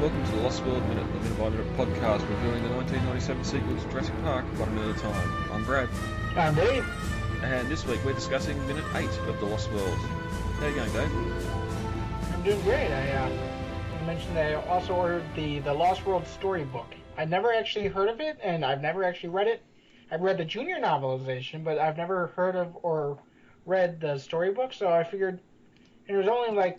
welcome to the Lost World Minute, the Minute by Minute podcast reviewing the 1997 sequel to Jurassic Park, 1 minute at a time. I'm Brad. I'm Dave. And this week we're discussing Minute 8 of The Lost World. How are you going, Dave? I'm doing great. I mentioned that I also ordered the Lost World storybook. I'd never actually heard of it, and I've never actually read it. I've read the junior novelization, but I've never heard of or read the storybook, so I figured it was only like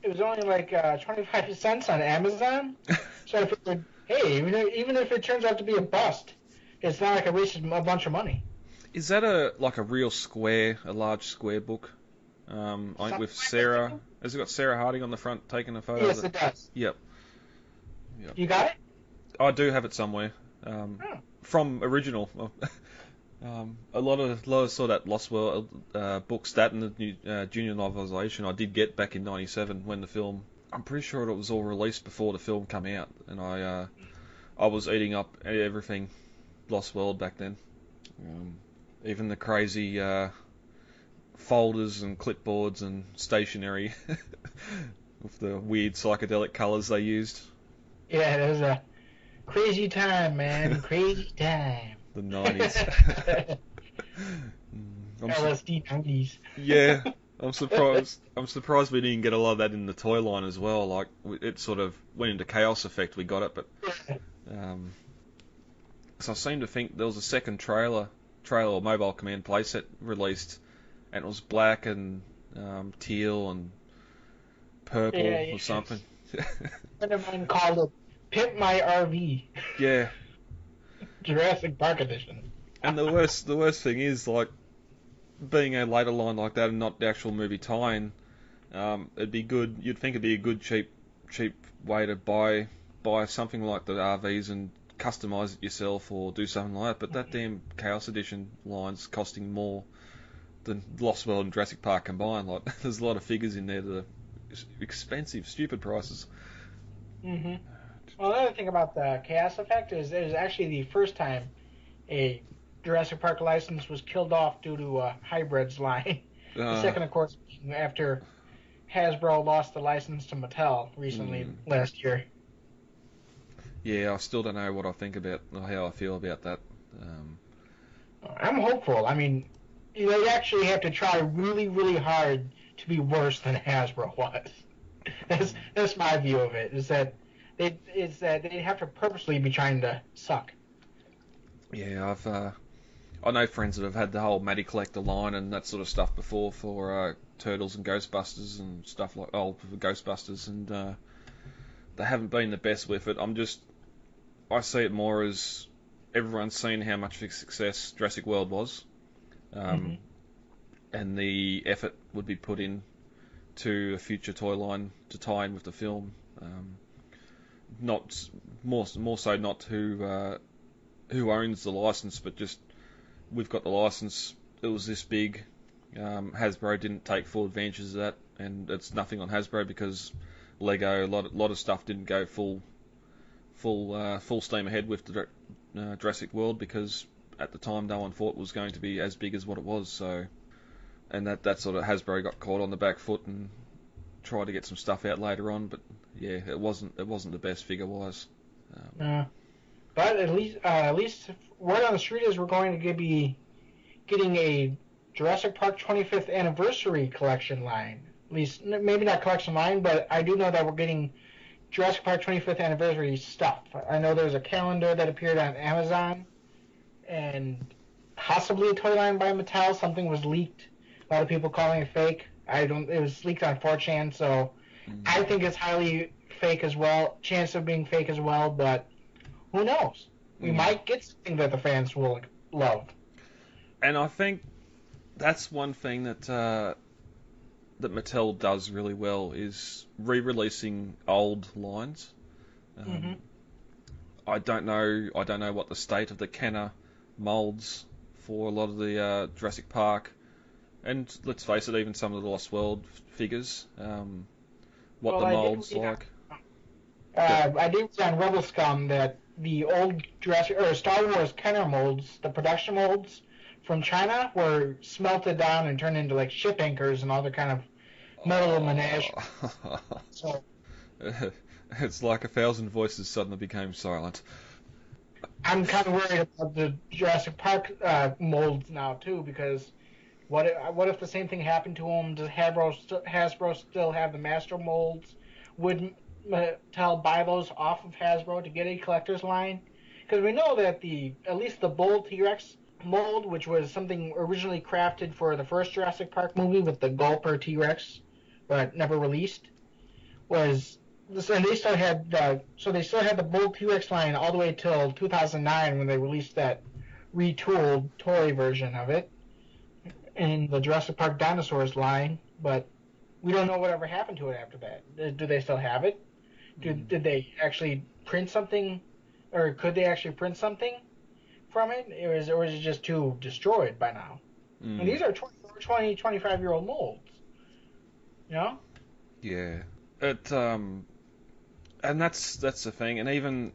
25 cents on Amazon. So I figured, hey, even if it turns out to be a bust, it's not like I wasted a bunch of money. Is that a large square book? With Sarah. Has it got Sarah Harding on the front taking a photo? Yes, it does. Yep. You got it? I do have it somewhere. From original. A lot of sort of that Lost World books, that and the new junior novelization I did get back in '97 when the film. I'm pretty sure it was all released before the film came out, and I was eating up everything Lost World back then. Even the crazy folders and clipboards and stationery with the weird psychedelic colours they used. Yeah, it was a crazy time, man. Crazy time. The 90s. LSD 90s. Yeah, I'm surprised we didn't get a lot of that in the toy line as well. Like, it sort of went into chaos effect. We got it, but so I seem to think there was a second trailer or mobile command playset released, and it was black and teal and purple or something. A friend of mine called it "Pimp My RV." Yeah. Jurassic Park edition. And the worst thing is, like, being a later line like that and not the actual movie tie-in, it'd be good. You'd think it'd be a good cheap way to buy something like the RVs and customize it yourself or do something like that. But that damn Chaos Edition line's costing more than Lost World and Jurassic Park combined. Like, there's a lot of figures in there that are expensive, stupid prices. Mm-hmm. Well, the other thing about the Chaos Effect is it was actually the first time a Jurassic Park license was killed off due to a hybrids line. The second, of course, being after Hasbro lost the license to Mattel recently last year. Yeah, I still don't know what I think about or how I feel about that. I'm hopeful. I mean, they actually have to try really, really hard to be worse than Hasbro was. That's my view of it. Is that they have to purposely be trying to suck. Yeah, I know friends that have had the whole Matty Collector line and that sort of stuff before for Turtles and Ghostbusters and stuff like Ghostbusters, and they haven't been the best with it. I see it more as everyone's seen how much of a success Jurassic World was, and the effort would be put in to a future toy line to tie in with the film. Not more so not who owns the license, but just we've got the license. It was this big. Hasbro didn't take full advantage of that, and it's nothing on Hasbro because Lego, a lot of stuff didn't go full steam ahead with the Jurassic World because at the time no one thought it was going to be as big as what it was. So, and that sort of Hasbro got caught on the back foot and tried to get some stuff out later on, but yeah, it wasn't the best figure wise. But at least word on the street is we're going to be getting a Jurassic Park 25th anniversary collection line. At least maybe not collection line, but I do know that we're getting Jurassic Park 25th anniversary stuff. I know there's a calendar that appeared on Amazon, and possibly a toy line by Mattel. Something was leaked. A lot of people calling it fake. It was leaked on 4chan, so I think it's highly fake as well. Chance of being fake as well, but who knows? We might get something that the fans will love. And I think that's one thing that Mattel does really well is re-releasing old lines. I don't know what the state of the Kenner molds for a lot of the Jurassic Park. And let's face it, even some of the Lost World figures, what the mold's like. I did read on Rebel Scum that the old Jurassic or Star Wars Kenner molds, the production molds from China, were smelted down and turned into like ship anchors and other kind of metal menagerie. So It's like 1,000 voices suddenly became silent. I'm kind of worried about the Jurassic Park molds now too, because what if the same thing happened to them? Does Hasbro still have the master molds? Would Mattel buy those off of Hasbro to get a collector's line? Because we know that at least the Bull T-Rex mold, which was something originally crafted for the first Jurassic Park movie with the Gulper T-Rex, but never released, was and they still had the Bull T-Rex line all the way till 2009 when they released that retooled toy version of it in the Jurassic Park Dinosaurs line, but we don't know whatever happened to it after that. Do they still have it? Did they actually print something, or could they actually print something from it? Or was it just too destroyed by now? And these are 20, 25-year-old molds. You know? Yeah. And that's the thing. And even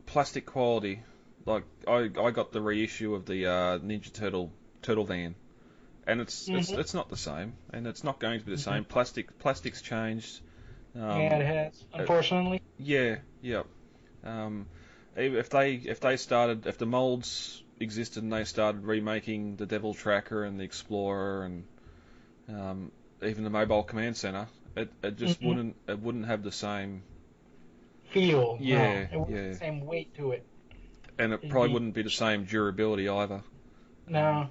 plastic quality, like I got the reissue of the Ninja Turtle van, and it's not the same, and it's not going to be the same. Plastic's changed. Yeah, it has, unfortunately. Yeah. If the molds existed and they started remaking the Devil Tracker and the Explorer and even the Mobile Command Center, it just wouldn't have the same feel. Yeah, no, it wouldn't have the same weight to it. And it probably wouldn't be the same durability either. No.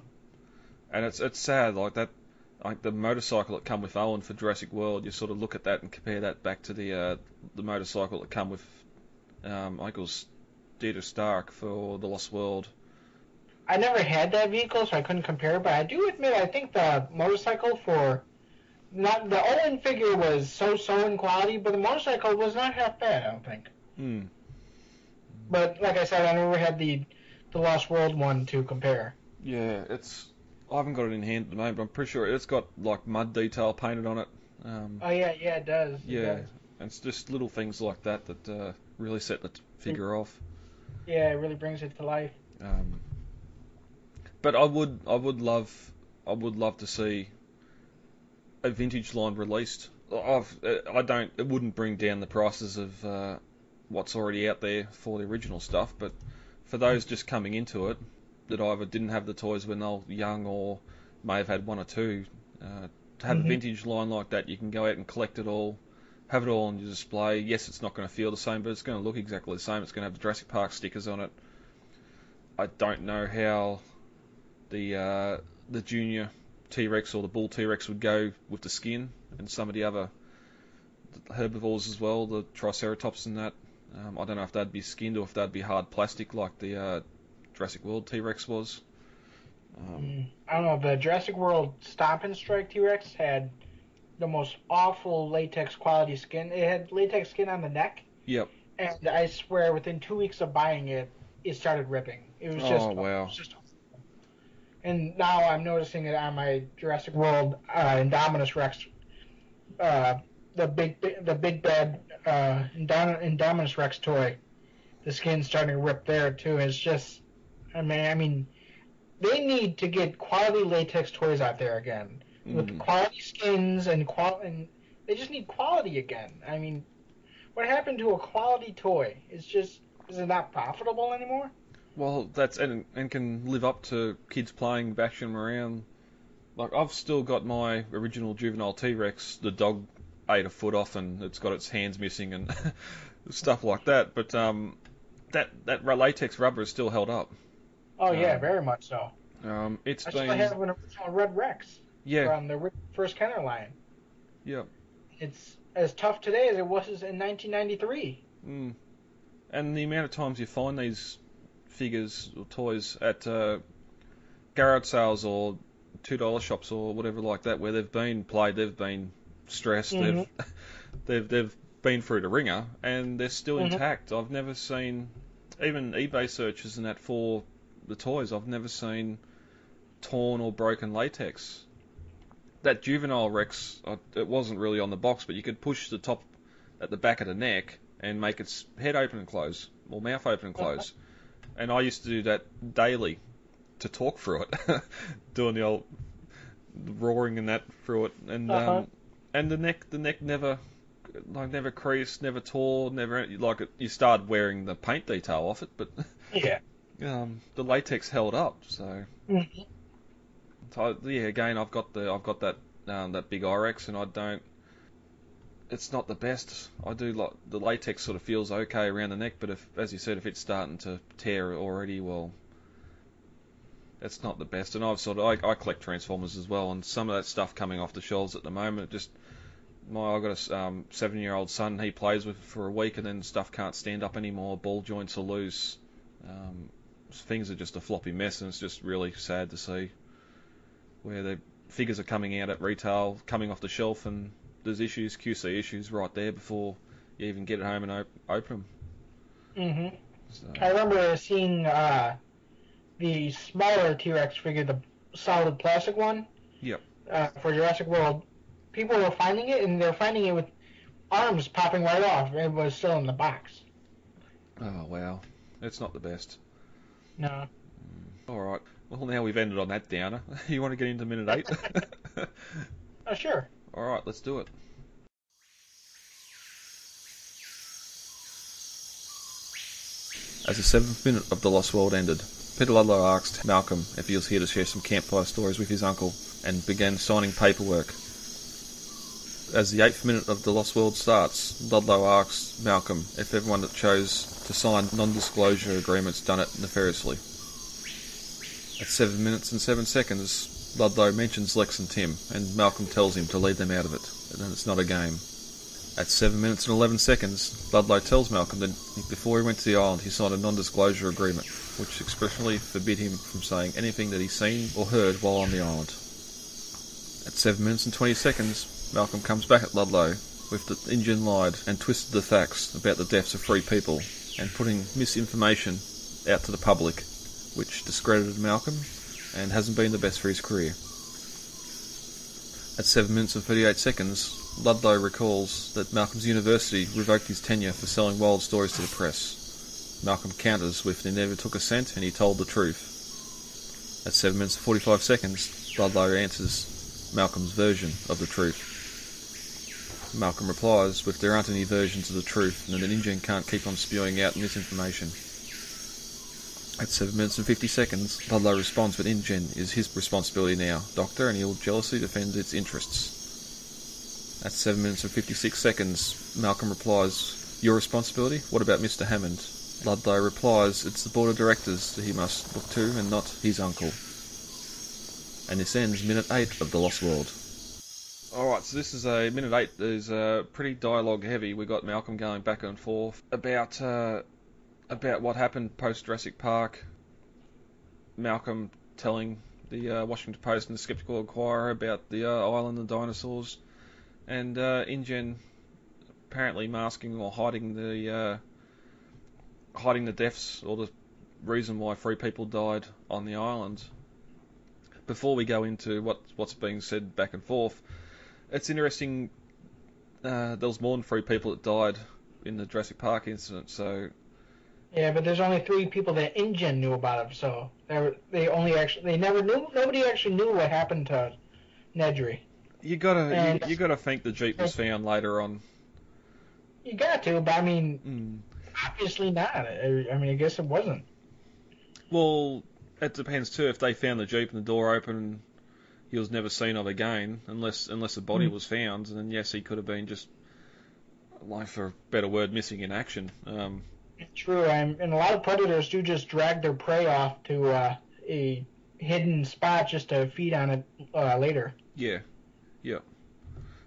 And it's sad, like that, like the motorcycle that come with Owen for Jurassic World. You sort of look at that and compare that back to the motorcycle that come with, I think it was Dieter Stark for the Lost World. I never had that vehicle, so I couldn't compare. But I do admit, I think the motorcycle for not the Owen figure was so in quality, but the motorcycle was not half bad. I don't think. But like I said, I never had the Lost World one to compare. Yeah, I haven't got it in hand at the moment, but I'm pretty sure it's got like mud detail painted on it. Oh yeah, it does. Yeah, it does. And it's just little things like that really set the figure off. Yeah, it really brings it to life. But I would love to see a vintage line released. It wouldn't bring down the prices of what's already out there for the original stuff, but for those just coming into it that either didn't have the toys when they were young or may have had one or two, to have a vintage line like that, you can go out and collect it all, have it all on your display. Yes, it's not going to feel the same, but it's going to look exactly the same. It's going to have the Jurassic Park stickers on it. I don't know how the Junior T-Rex or the Bull T-Rex would go with the skin, and some of the other herbivores as well, the Triceratops and that. I don't know if they'd be skinned or if they'd be hard plastic like the Jurassic World T-Rex was. I don't know, the Jurassic World Stomp and Strike T-Rex had the most awful latex quality skin. It had latex skin on the neck. Yep. And I swear, within 2 weeks of buying it, it started ripping. It was just... Oh, wow. It was just, and now I'm noticing it on my Jurassic World Indominus Rex, the big bad Indominus Rex toy. The skin's starting to rip there too. It's just, I mean, they need to get quality latex toys out there again with quality skins and they just need quality again. I mean, what happened to a quality toy? Is it not profitable anymore? Well, that's and can live up to kids playing, bashing them around. Like, I've still got my original juvenile T-Rex. The dog ate a foot off and it's got its hands missing and stuff like that. But that latex rubber is still held up. Oh yeah, very much so. I still have an original Red Rex. Yeah. From the first Kenner line. Yeah. It's as tough today as it was in 1993. And the amount of times you find these figures or toys at garage sales or $2 shops or whatever like that, where they've been played, they've been stressed, they've been through the ringer, and they're still intact. I've never seen, even eBay searches and that for the toys, I've never seen torn or broken latex. That juvenile Rex, it wasn't really on the box, but you could push the top at the back of the neck and make its head open and close, or mouth open and close. And I used to do that daily to talk through it, doing the old roaring and that through it. And and the neck never like never creased, never tore, never like it, you started wearing the paint detail off it, but Yeah. the latex held up. So, Mm-hmm. yeah, again, I've got that big Irex, and I don't. It's not the best. I do like the latex sort of feels okay around the neck, but if, as you said, if it's starting to tear already, well, it's not the best. And I collect Transformers as well, and some of that stuff coming off the shelves at the moment, I've got a 7-year-old son. He plays with it for a week, and then stuff can't stand up anymore. Ball joints are loose. Things are just a floppy mess, and it's just really sad to see where the figures are coming out at retail, coming off the shelf, and there's QC issues right there before you even get it home and open them. Mm-hmm. So, I remember seeing the smaller T-Rex figure, the solid plastic one. Yep. For Jurassic World. People were finding it, and they're finding it with arms popping right off. It was still in the box. Oh, wow. It's not the best. No. All right. Well, now we've ended on that downer. You want to get into minute 8? Oh, sure. All right, let's do it. As the 7th minute of The Lost World ended, Peter Ludlow asked Malcolm if he was here to share some campfire stories with his uncle, and began signing paperwork. As the 8th minute of The Lost World starts, Ludlow asks Malcolm if everyone that chose to sign non-disclosure agreements done it nefariously. At 7 minutes and 7 seconds, Ludlow mentions Lex and Tim, and Malcolm tells him to leave them out of it, and it's not a game. At 7 minutes and 11 seconds, Ludlow tells Malcolm that before he went to the island he signed a non-disclosure agreement, which expressly forbid him from saying anything that he's seen or heard while on the island. At 7 minutes and 20 seconds, Malcolm comes back at Ludlow with the InGen lied and twisted the facts about the deaths of 3 people, and putting misinformation out to the public, which discredited Malcolm and hasn't been the best for his career. At 7 minutes and 38 seconds, Ludlow recalls that Malcolm's university revoked his tenure for selling wild stories to the press. Malcolm counters with he never took a cent and he told the truth. At 7 minutes and 45 seconds, Ludlow answers Malcolm's version of the truth. Malcolm replies with there aren't any versions of the truth and that InGen can't keep on spewing out misinformation. At 7 minutes and 50 seconds, Ludlow responds that InGen is his responsibility now, Doctor, and he'll jealously defend its interests. At 7 minutes and 56 seconds, Malcolm replies, your responsibility? What about Mr. Hammond? Ludlow replies, it's the board of directors that he must look to and not his uncle. And this ends minute 8 of The Lost World. Alright, so this is minute 8 is pretty dialogue heavy. We got Malcolm going back and forth about what happened post Jurassic Park. Malcolm telling the Washington Post and the Skeptical Inquirer about the island and the dinosaurs. And InGen apparently masking or hiding the deaths or the reason why 3 people died on the island. Before we go into what's being said back and forth, it's interesting. There was more than 3 people that died in the Jurassic Park incident. So yeah, but there's only 3 people that InGen knew about him. So they never knew. Nobody actually knew what happened to Nedry. You gotta think the Jeep was found later on. You got to, but I mean, obviously not. I mean, I guess it wasn't. Well, it depends too. If they found the Jeep and the door open, and he was never seen of again, unless a body was found, and then yes, he could have been just, like for a better word, missing in action. True, and a lot of predators do just drag their prey off to a hidden spot just to feed on it later. Yeah. Yeah.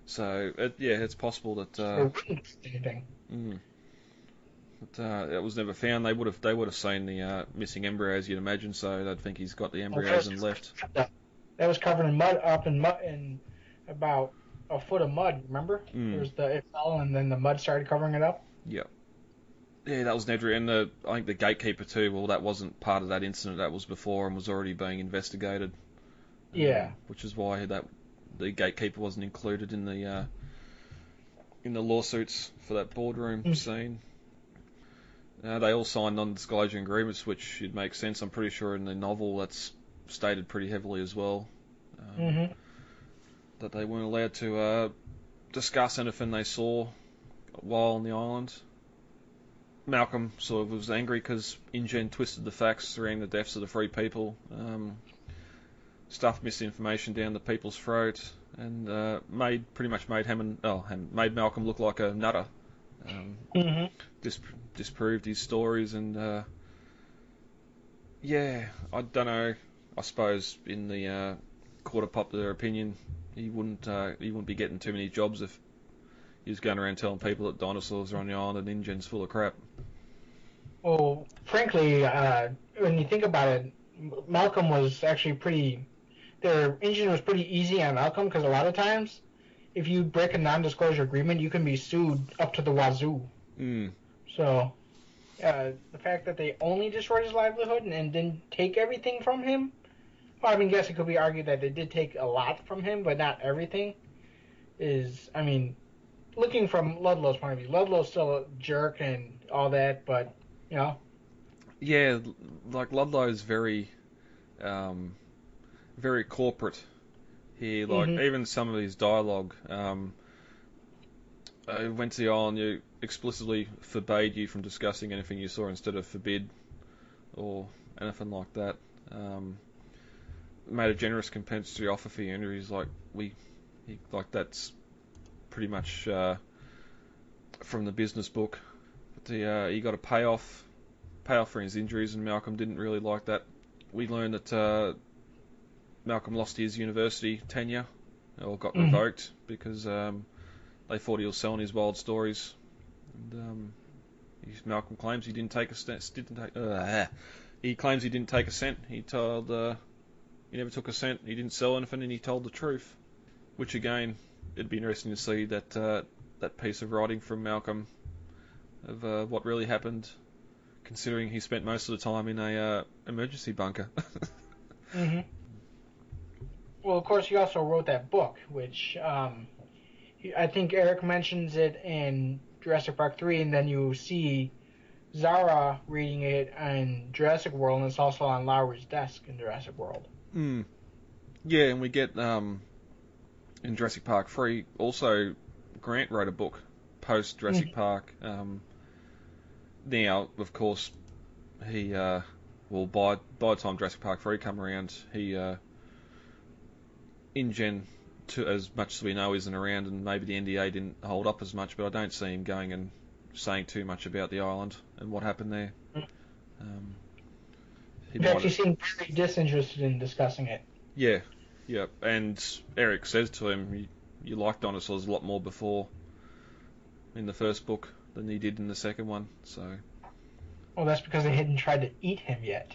So it's possible that anything. It was never found. They would have seen the missing embryos, you'd imagine. So they'd think he's got the embryos and left. That was covered in mud, in about a foot of mud. Remember? It fell and then the mud started covering it up. Yeah. Yeah, that was Nedry, and I think the gatekeeper too. Well, that wasn't part of that incident. That was before and was already being investigated. Yeah. Which is why the gatekeeper wasn't included in the lawsuits for that boardroom scene. They all signed non-disclosure agreements, which would make sense. I'm pretty sure in the novel that's stated pretty heavily as well. That they weren't allowed to discuss anything they saw while on the island. Malcolm sort of was angry because InGen twisted the facts surrounding the deaths of the three people, stuffed misinformation down the people's throat, and made Malcolm look like a nutter. Disproved his stories, and I don't know. I suppose in the court of popular opinion, he wouldn't be getting too many jobs if he was going around telling people that dinosaurs are on the island and InGen's full of crap. Well, frankly, when you think about it, Malcolm was actually their InGen was pretty easy on Malcolm, because a lot of times, if you break a non-disclosure agreement, you can be sued up to the wazoo. So, the fact that they only destroyed his livelihood and didn't take everything from him, well, I mean, yes, it could be argued that they did take a lot from him, but not everything, looking from Ludlow's point of view, Ludlow's still a jerk and all that, but, you know. Yeah, like Ludlow is very corporate here. Like, even some of his dialogue, went to the island, you explicitly forbade you from discussing anything you saw instead of forbid or anything like that. Made a generous compensatory offer for your injuries. That's pretty much from the business book. But he got a payoff for his injuries, and Malcolm didn't really like that. We learned that Malcolm lost his university tenure, or got revoked, because they thought he was selling his wild stories. And Malcolm claims he didn't take a cent. He claims he didn't take a cent. He never took a cent. He didn't sell anything, and he told the truth. Which again, it'd be interesting to see that piece of writing from Malcolm of what really happened, considering he spent most of the time in a emergency bunker. Well, of course, he also wrote that book, which I think Eric mentions it in Jurassic Park 3, and then you see Zara reading it in Jurassic World, and it's also on Lowry's desk in Jurassic World. Yeah, and we get, in Jurassic Park 3, also Grant wrote a book post Jurassic Park. Now, of course, he, by the time Jurassic Park 3 come around, he, InGen, as much as we know, isn't around, and maybe the NDA didn't hold up as much, but I don't see him going and saying too much about the island and what happened there. In fact, he seemed very disinterested in discussing it. Yeah, and Eric says to him, you liked dinosaurs a lot more before in the first book than he did in the second one, so... Well, that's because they hadn't tried to eat him yet.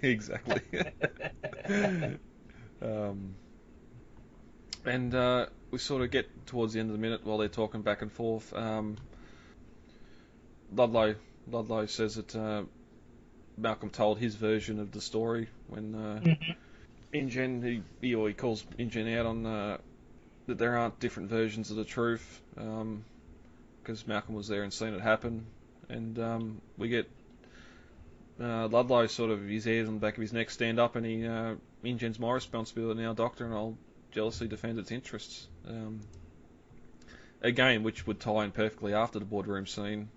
Exactly. And we sort of get towards the end of the minute while they're talking back and forth. Ludlow says that Malcolm told his version of the story when InGen, he calls InGen out on that there aren't different versions of the truth, because Malcolm was there and seen it happen. And we get Ludlow sort of, his hairs on the back of his neck stand up, and InGen's my responsibility now, Doctor, and I'll jealously defend its interests. Again, which would tie in perfectly after the boardroom scene.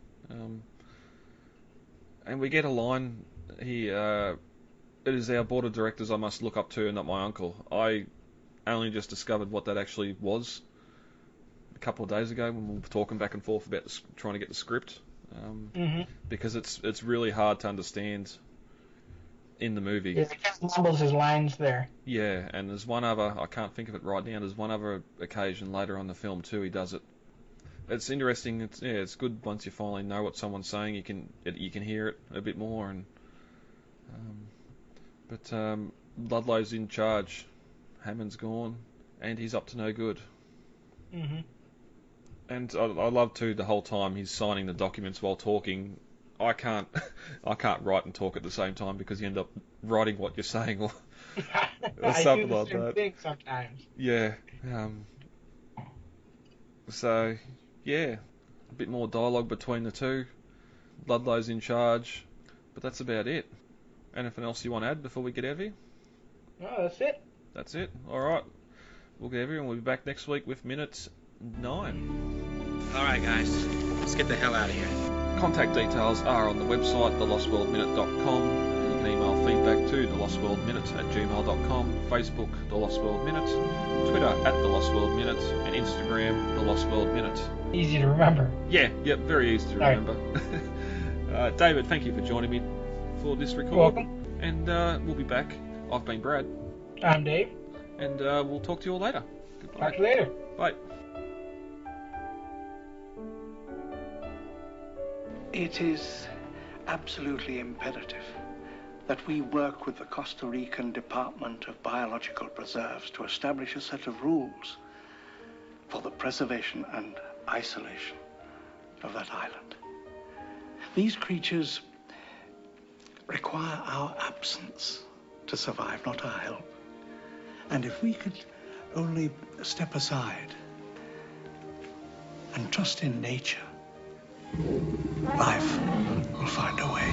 And we get a line here, it is our board of directors I must look up to and not my uncle. I only just discovered what that actually was a couple of days ago when we were talking back and forth about trying to get the script. Because it's really hard to understand in the movie. Yeah, he kind of mumbles his lines there. Yeah, and there's one other, I can't think of it right now, there's one other occasion later on in the film too he does it. It's interesting, it's good once you finally know what someone's saying, you can hear it a bit more. And but Ludlow's in charge, Hammond's gone, and he's up to no good. And I love too, the whole time he's signing the documents while talking. I can't write and talk at the same time, because you end up writing what you're saying or something like that. I do the same thing sometimes. Yeah. So, yeah, a bit more dialogue between the two. Ludlow's in charge, but that's about it. Anything else you want to add before we get out of here? No, that's it. That's it. All right. We'll get out of here, and we'll be back next week with minute 9. All right, guys. Let's get the hell out of here. Contact details are on the website, thelostworldminute.com. You can email feedback to thelostworldminute@gmail.com, Facebook, The Lost World Minute, Twitter @The Lost World Minute, and Instagram, The Lost World Minute. Easy to remember. Yeah, very easy to remember. David, thank you for joining me for this record. You're welcome. And we'll be back. I've been Brad. I'm Dave. And we'll talk to you all later. Goodbye. Talk to you later. Bye. It is absolutely imperative that we work with the Costa Rican Department of Biological Preserves to establish a set of rules for the preservation and isolation of that island. These creatures require our absence to survive, not our help. And if we could only step aside and trust in nature, life will find a way.